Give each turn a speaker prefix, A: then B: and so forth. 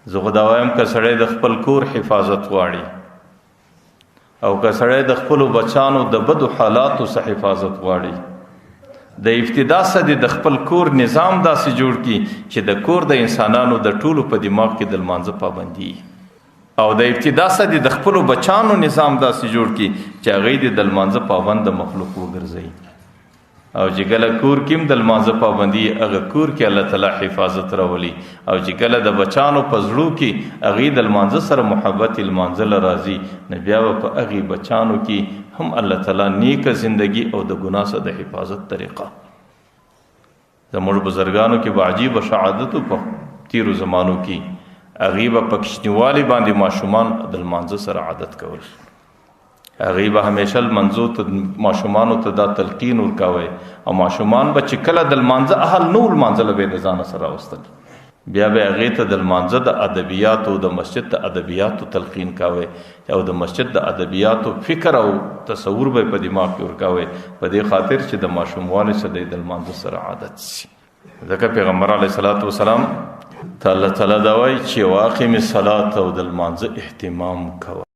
A: زه خو دا وایم که سړی د خپل کور حفاظت غواړي او که سړی د خپلو بچانو د بدو حالاتو څخه حفاظت غواړي، د ابتدا څخه د خپل کور نظام داسې جوړ کړي چې د کور د انسانانو د ټولو په دماغ کې د لمانځه پابندي، او د ابتدا څخه د خپلو بچانو نظام داسې جوړ کړي چې هغوی د لمانځه پابند مخلوق وګرځوي، او چې کله کور کې هم د لمانځه پابندي هغه کور کې الله تعالی حفاظت راولي، او چې کله د بچانو په زړو کې هغوی د لمانځه سره محبت لمانځه له راځي، نو بیا به په هغې بچانو کې هم الله تعالی نیکه زندگی او د ګناه څخه د حفاظت طریقه. زموږ بزرګانو کې به عجیبه شهادت په تیرو زمانو کې هغوی به په کوچنیوالي باندې ماشومان د لمانځه سره عادت کول، هغوی به همیشه لمانځو ته ماشومانو ته دا تلقین ورکوی، او ماشومان به چې کله د لمانځه اهل نه و لمانځله به یې د ځانه سره راوستل، بیا به هغې ته د لمانځه د ادبیاتو د مسجد د ادبیاتو تلقین کوی، او د مسجد د ادبیاتو فکر او تصور به په دماغ کې ورکوی، په دې خاطر چې د ماشوموالي څخه د لمانځه سره عادت شي. ځکه پیغمبر علیه الصلاة والسلام ته الله تعالی دا وایي چې واقم الصلاة او د لمانځه اهتمام کوه.